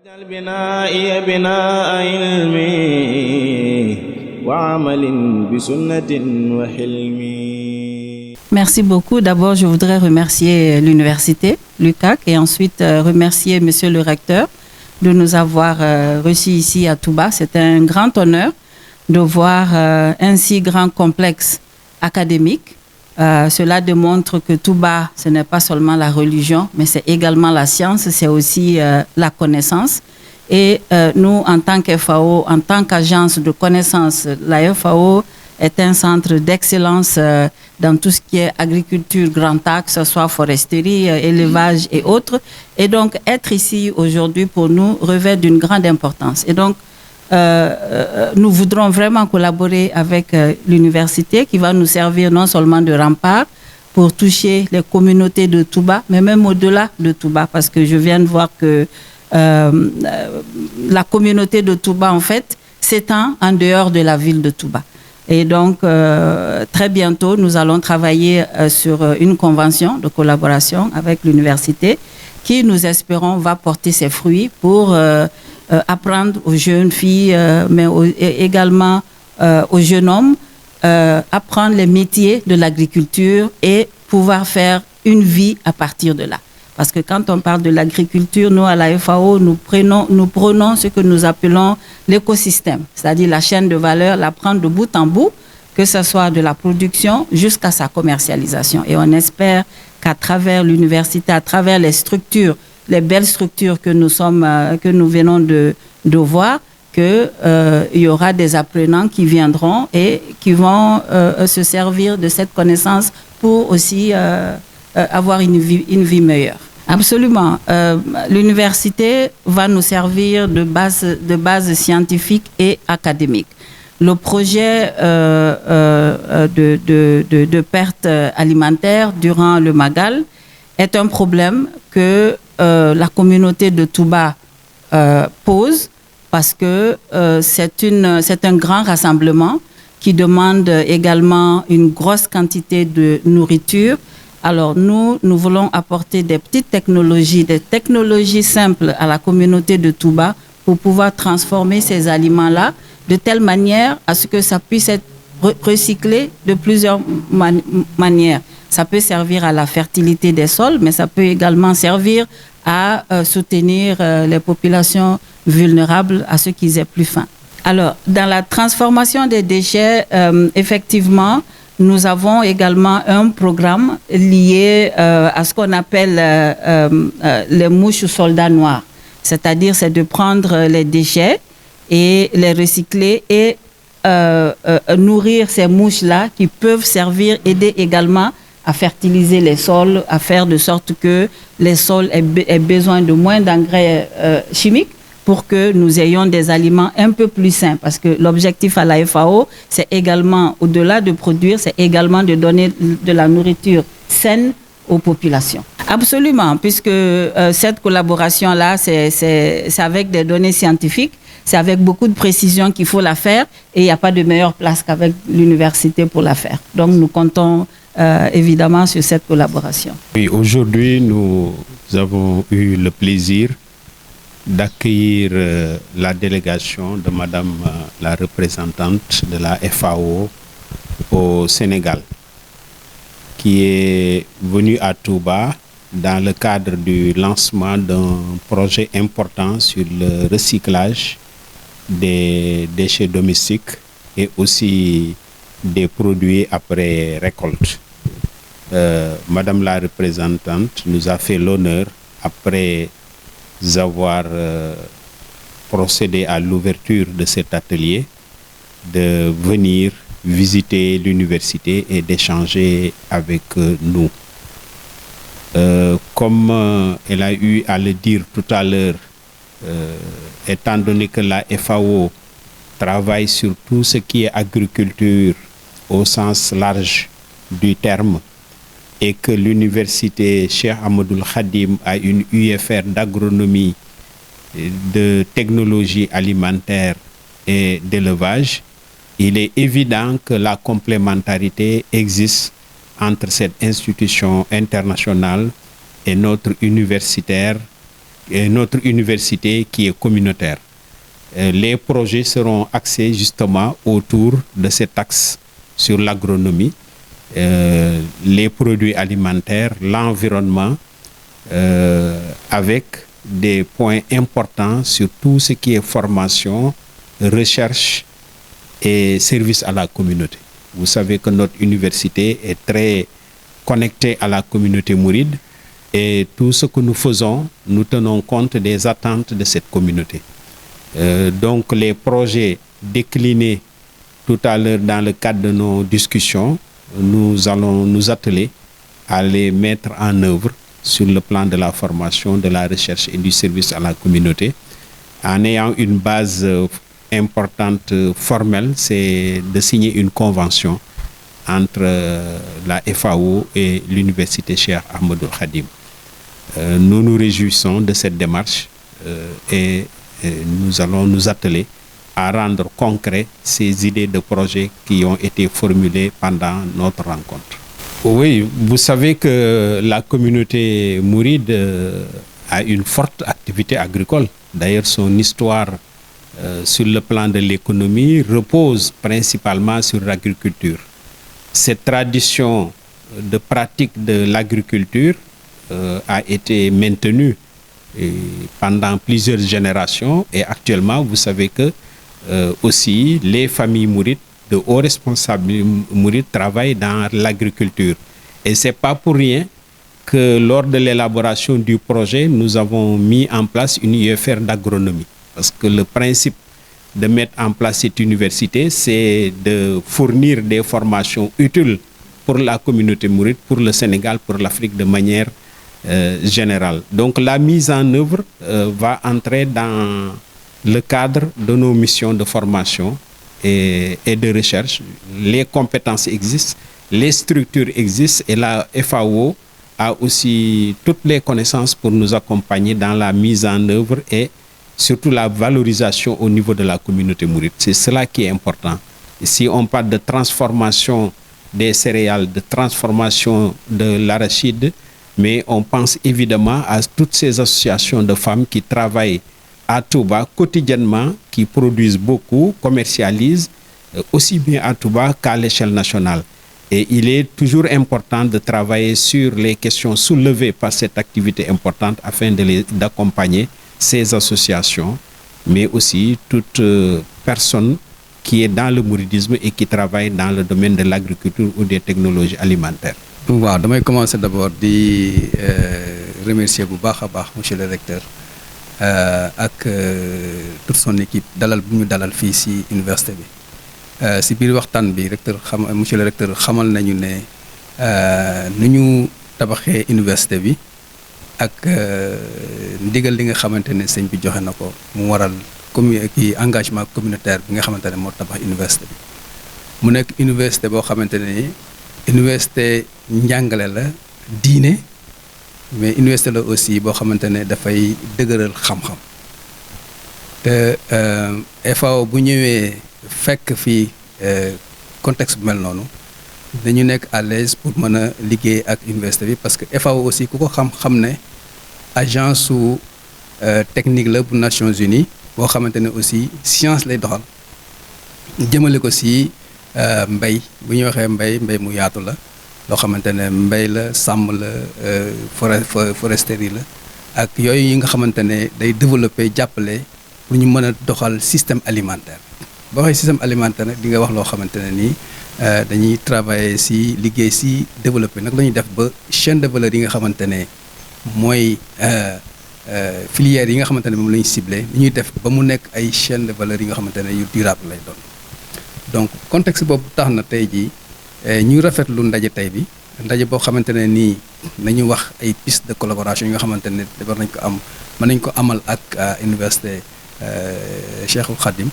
واجعل بنائي بناء علم وعمل بسنة وحلم. Merci beaucoup. D'abord, je voudrais remercier l'université, l'UCAC, et ensuite remercier monsieur le recteur de nous avoir reçus ici à Touba. C'est un grand honneur de voir un si grand complexe académique. Cela démontre que Touba, ce n'est pas seulement la religion, mais c'est également la science, c'est aussi la connaissance. Et nous, en tant qu'FAO, en tant qu'agence de connaissance, la FAO est un centre d'excellence dans tout ce qui est agriculture, grand A, que ce soit foresterie, élevage et autres. Et donc, être ici aujourd'hui pour nous revêt d'une grande importance. Et donc, nous voudrons vraiment collaborer avec l'université qui va nous servir non seulement de rempart pour toucher les communautés de Touba, mais même au-delà de Touba, parce que je viens de voir que la communauté de Touba, en fait, s'étend en dehors de la ville de Touba. Et donc, très bientôt, nous allons travailler sur une convention de collaboration avec l'université qui, nous espérons, va porter ses fruits pour apprendre aux jeunes filles, mais également aux jeunes hommes, apprendre les métiers de l'agriculture et pouvoir faire une vie à partir de là. Parce que quand on parle de l'agriculture, nous, à la FAO, nous prenons ce que nous appelons l'écosystème, c'est-à-dire la chaîne de valeur, la prendre de bout en bout, que ce soit de la production jusqu'à sa commercialisation. Et on espère qu'à travers l'université, à travers les structures, les belles structures que nous venons de voir, qu'il y aura des apprenants qui viendront et qui vont se servir de cette connaissance pour aussi avoir une vie meilleure. Absolument. L'université va nous servir de base scientifique et académique. Le projet de perte alimentaire durant le Magal est un problème que la communauté de Touba pose parce que c'est un grand rassemblement qui demande également une grosse quantité de nourriture. Alors nous voulons apporter des petites technologies, des technologies simples à la communauté de Touba pour pouvoir transformer ces aliments-là de telle manière à ce que ça puisse être recyclé de plusieurs manières. Ça peut servir à la fertilité des sols, mais ça peut également servir à soutenir les populations vulnérables, à ceux qui aient plus faim. Alors, dans la transformation des déchets, effectivement, nous avons également un programme lié à ce qu'on appelle les mouches soldats noirs. C'est-à-dire, c'est de prendre les déchets et les recycler et nourrir ces mouches-là qui peuvent aider également à fertiliser les sols, à faire de sorte que les sols aient besoin de moins d'engrais chimiques pour que nous ayons des aliments un peu plus sains. Parce que l'objectif à la FAO, c'est également, au-delà de produire, c'est également de donner de la nourriture saine aux populations. Absolument, puisque cette collaboration-là, c'est avec des données scientifiques, c'est avec beaucoup de précision qu'il faut la faire et il n'y a pas de meilleure place qu'avec l'université pour la faire. Donc nous comptons évidemment sur cette collaboration. Oui, aujourd'hui, nous avons eu le plaisir d'accueillir la délégation de Madame la représentante de la FAO au Sénégal, qui est venue à Touba dans le cadre du lancement d'un projet important sur le recyclage des déchets domestiques et aussi des produits après récolte. Madame la représentante nous a fait l'honneur, après avoir procédé à l'ouverture de cet atelier, de venir visiter l'université et d'échanger avec nous. Comme elle a eu à le dire tout à l'heure, étant donné que la FAO travaille sur tout ce qui est agriculture au sens large du terme, et que l'université Cheikh Ahmadoul Khadim a une UFR d'agronomie, de technologie alimentaire et d'élevage, il est évident que la complémentarité existe entre cette institution internationale et notre universitaire notre université qui est communautaire. Les projets seront axés justement autour de cet axe sur l'agronomie, les produits alimentaires, l'environnement, avec des points importants sur tout ce qui est formation, recherche et service à la communauté. Vous savez que notre université est très connectée à la communauté mouride et tout ce que nous faisons, nous tenons compte des attentes de cette communauté. Donc les projets déclinés tout à l'heure dans le cadre de nos discussions, nous allons nous atteler à les mettre en œuvre sur le plan de la formation, de la recherche et du service à la communauté, en ayant une base importante formelle, c'est de signer une convention entre la FAO et l'université Cheikh Ahmadou Khadim. Nous nous réjouissons de cette démarche et nous allons nous atteler à rendre concret ces idées de projets qui ont été formulées pendant notre rencontre. Oui, vous savez que la communauté mouride a une forte activité agricole. D'ailleurs, son histoire sur le plan de l'économie repose principalement sur l'agriculture. Cette tradition de pratique de l'agriculture a été maintenue pendant plusieurs générations et actuellement, vous savez que aussi les familles mourides, de hauts responsables mourides travaillent dans l'agriculture. Et c'est pas pour rien que lors de l'élaboration du projet, nous avons mis en place une UFR d'agronomie. Parce que le principe de mettre en place cette université, c'est de fournir des formations utiles pour la communauté mouride, pour le Sénégal, pour l'Afrique de manière générale. Donc la mise en œuvre va entrer dans le cadre de nos missions de formation et de recherche. Les compétences existent, les structures existent et la FAO a aussi toutes les connaissances pour nous accompagner dans la mise en œuvre et surtout la valorisation au niveau de la communauté mouride. C'est cela qui est important. Et si on parle de transformation des céréales, de transformation de l'arachide, mais on pense évidemment à toutes ces associations de femmes qui travaillent à Touba quotidiennement, qui produisent beaucoup, commercialisent aussi bien à Touba qu'à l'échelle nationale. Et il est toujours important de travailler sur les questions soulevées par cette activité importante afin d'accompagner ces associations, mais aussi toute personne qui est dans le mouridisme et qui travaille dans le domaine de l'agriculture ou des technologies alimentaires. waaw damay commencer d'abord di remercier bu baax a baax monsieur le recteur ak toute son équipe dalal bu ñu dalal fii ci université bi ci biir waxtaan bi recteur monsieur le recteur xamal nañu ne nu ñu tabaxee université bi ak ndigal li nga xamante ne sëñ bi joxe na ko mu waral engagement communautaire bi nga xamante ne moo tabax université bi mu nekk université boo xamante ne université njàngale la diine mais université la aussi boo xamante ne dafay dëgëral xam-xam te FAO bu ñëwee fekk fii contexte bu mel noonu dañu nekk à l'aise pour mën a liggéey ak université bi parce que FAO aussi ku ko xam-xam ne agence su technique la bu Nations Unies boo xamante ne aussi science lay doxal jëmale ko si mbay bu ñu waxee mbay mu yaatu la loo xamante ne mbay la sàmm la foresterie la ak yooyu yi nga xamante ne day développer jàppale pour ñu mën a doxal système alimentaire boo waxee système alimentaire nag di nga wax loo xamante ne nii dañuy travailler si liggéey si développer nag la ñuy def ba chaîne de valeur yi nga xamante ne mooy filières yi nga xamante ne moom la ñu ciblé li ñuy def ba mu nekk ay chaîne de valeur yi nga xamante ne yu durable lay doon donc contexte boobu tax na tey jii ñuy rafetlu ndaje tey bi ndaje boo xamante ne nii nañu wax ay piste de collaboration yi nga xamante ne war nañ ko am mën nañ ko amal ak université Cheikhul Khadim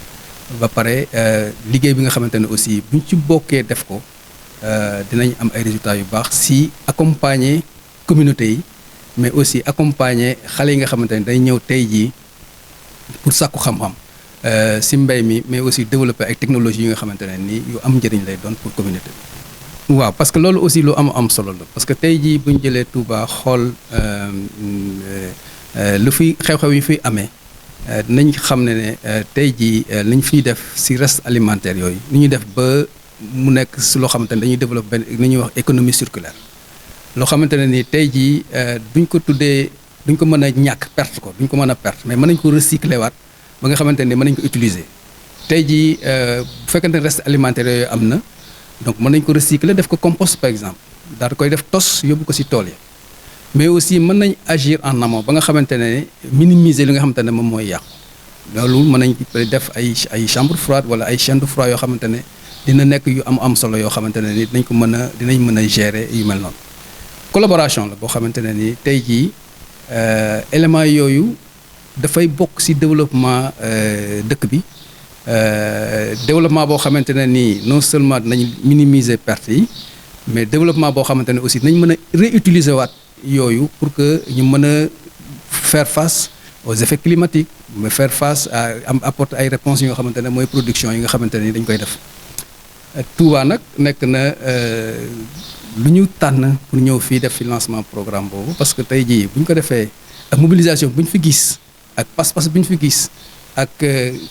ba pare liggéey bi nga xamante ne aussi buñ ci bokkee def ko dinañ am ay résultats yu baax si accompagner communauté yi mais aussi accompagner xale yi nga xamante ne day ñëw tey jii pour sàkku xam-xam si mbay mi mais aussi développer ay technologies yi nga xamante ne nii yu am njëriñ lay doon pour communauté bi. waaw parce que loolu aussi lu am solo la parce que tey jii bu ñu jëlee Touba xool lu fi xew-xew yu fiy amee dinañ xam ne tey jii li ñu fiy def si reste alimentaire yooyu ni ñuy def ba mu nekk si loo xamante ne dañuy développer benn li ñuy wax économie circulaire loo xamante ne ni tey jii duñ ko tuddee duñ ko mën a ñàkk perte ko duñ ko mën a perte mais mën nañ ko recycler waat ba nga xamante ne mën nañ ko utiliser tey jii bu fekkente ne reste alimentaire yooyu am na donc mën nañ ko recycler def ko compost par exemple daal di koy def tos yóbbu ko si tool yi mais aussi mën nañ agir en amont ba nga xamante ne minimiser li nga xamante ne moom mooy yàqu loolu mën nañ def ay chambre froide wala ay chaîne de froid yoo xamante ne dina nekk yu am solo yoo xamante ne ni dinañ mën a gérer yu mel noonu collaboration la boo xamante ne ni tey jii éléments yooyu dafay bokk ci développement dëkk bi développement boo xamante ne nii non seulement dinañ minimiser pertes yi mais développement boo xamante ne aussi dinañ mën a réutiliser waat yooyu pour que ñu mën a faire face aux effets climatiques mais faire face à apporter ay réponses yoo xamante ne mooy production yi nga xamante ne ni dañ koy def Touba nag nekk na lu ñu tànn pour ñëw fii def financement programme boobu parce que tey jii bu ñu ko defee ak mobilisation bu ñu fi gis ak pas-pas bu ñu fi gis ak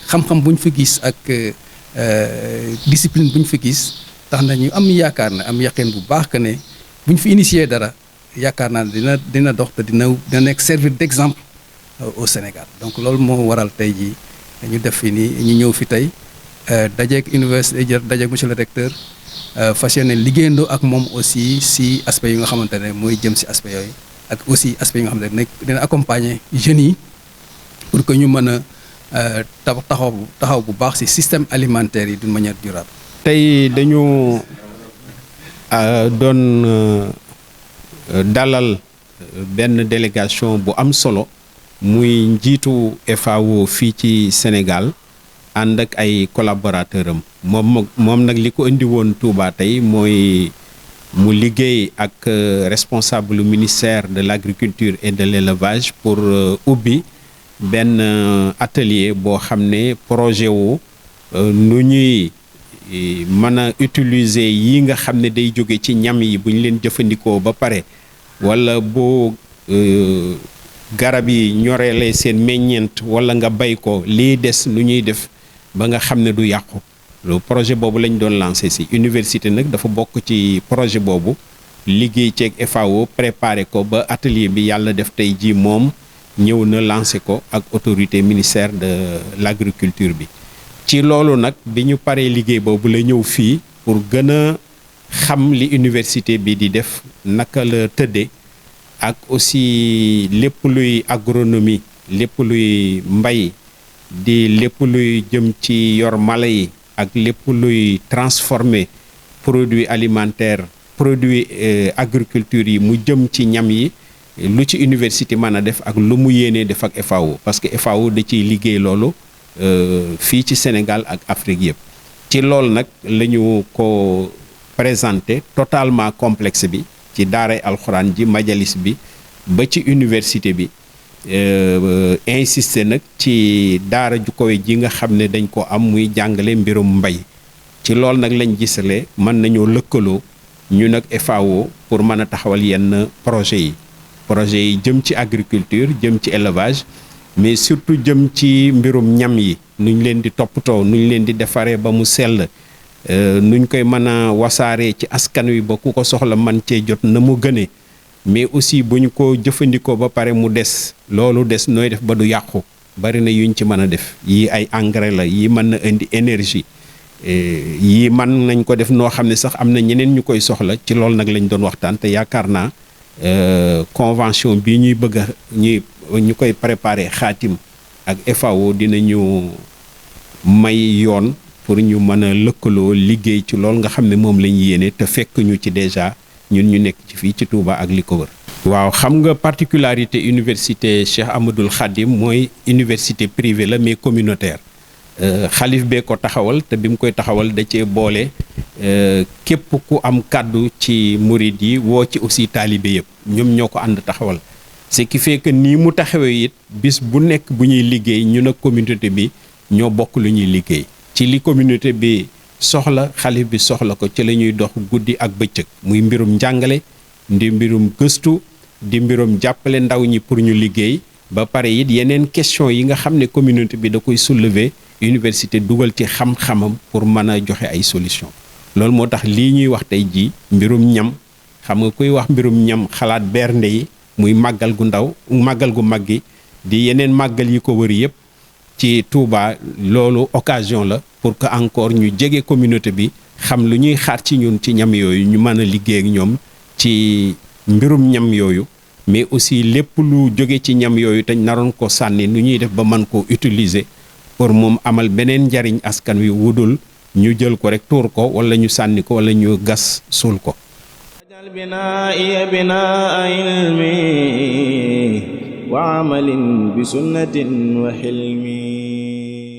xam-xam bu ñu fi gis ak discipline bu ñu fi gis tax na ñu am yaakaar ne am yaqeen bu baax que ne bu ñu fi initier dara yaakaar naa ne dina dox te dina nekk servir d'exemple au Sénégal donc loolu moo waral tey jii ñu def fi nii ñu ñëw fi tey dajeeg université dajeeg monsieur le recteur fas yéene liggéeyandoo ak moom aussi si aspect yi nga xamante ne mooy jëm si aspect yooyu ak aussi aspect yi nga xamante ne dina accompagner jeunes yi pour que ñu mën a taxaw bu baax si système alimentaire yi d'une manière durable. tey dañu doon dalal benn délégation bu am solo muy njiitu FAO fii ci Sénégal ànd ak ay collaborateurs am moom nag li ko indi woon Touba tey mooy mu liggéey ak responsable ministère de l'agriculture et de l'élevage pour ubbi benn atelier boo xam ne projet wu nu ñuy mën a utiliser yi nga xam ne day jóge ci ñam yi bu ñu leen jëfandikoo ba pare wala boo garab yi ñoreele seen meññeent wala nga bay ko lii des nu ñuy def ba nga xam ne du yàqu loolu projet boobu lañ doon lancé ci université nag dafa bokk ci projet boobu liggéey ceeg FAO préparé ko ba atelier bi yàlla def tey ji moom ñëw na lancé ko ak autorité ministère de l'agriculture bi ci loolu nag bi ñu paree liggéey boobu la ñëw fii pour gën a xam li université bi di def naka la tëddee ak aussi lépp luy agronomie lépp luy mbay di lépp luy jëm ci yor mala yi ak lépp luy transformer produits alimentaires produits agriculture yi mu jëm ci ñam yi lu ci université mën a def ak lu mu yéenee def ak FAO parce que FAO da ciy liggéey loolu fii ci Sénégal ak Afrique yëpp ci loolu nag la ñu ko présenté totalement complexe bi ci daaray alxuraan ji majalis bi ba ci université bi insister nag ci daara ju kawe ji nga xam ne dañ ko am muy jàngale mbirum mbay ci loolu nag lañ gisale mën nañoo lëkkaloo ñu nag FAO pour mën a taxawal yenn projet yi jëm ci agriculture jëm ci élevage mais surtout jëm ci mbirum ñam yi nuñ leen di toppatoo nuñ leen di defaree ba mu sell nuñ koy mën a wasaaree ci askan wi ba ku ko soxla man cee jot na mu gënee mais aussi bu ñu ko jëfandikoo ba pare mu des loolu des nooy def ba du yàqu bari na yuñ ci mën a def yii ay engrais la yii mën na indi énergie yii mën nañ ko def noo xam ne sax am na ñeneen ñu koy soxla ci loolu nag lañ doon waxtaan te yaakaar naa convention bii ñuy bëgg a ñu koy préparer xaatim ak FAO dinañu may yoon pour ñu mën a lëkkaloo liggéey ci loolu nga xam ne moom lañ yéene te fekk ñu ci déjà ñun ñu nekk ci fii ci Touba ak li ko wër. waaw xam nga particularité université Cheikh Ahmadoul Khadim mooy université privée la mais communautaire xalif bee ko taxawal te bi mu koy taxawal da cee boole képp ku am kàddu ci murid yi woo ci aussi taalibe yëpp ñoom ñoo ko ànd taxawal ce qui fait que nii mu taxawee it bis bu nekk bu ñuy liggéey ñun ak communauté bi ñoo bokk lu ñuy liggéey ci li communauté bi soxla xalif bi soxla ko ci la ñuy dox guddi ak bëccëg muy mbirum njàngale di mbirum gëstu di mbirum jàppale ndaw ñi pour ñu liggéey ba pare it yeneen question yi nga xam ne communauté bi da koy soulever université dugal ci xam-xamam pour mën a joxe ay solution loolu moo tax lii ñuy wax tey jii mbirum ñam xam nga kuy wax mbirum ñam xalaat bernde yi muy màggal gu ndaw màggal gu mag gi di yeneen màggal yi ko wër yëpp ci Touba loolu occasion la pour que encore ñu jege communauté bi xam lu ñuy xaar ci ñun ci ñam yooyu ñu mën a liggéey ak ñoom ci mbirum ñam yooyu mais aussi lépp lu jóge ci ñam yooyu te naroon ko sànni nu ñuy def ba mën koo utiliser pour moom amal beneen njariñ askan wi wudul ñu jël ko rek tuur ko wala ñu sànni ko wala ñu gas suul ko. binaa'i binaa ilmi wa amalin bi sunnatin wa hilmi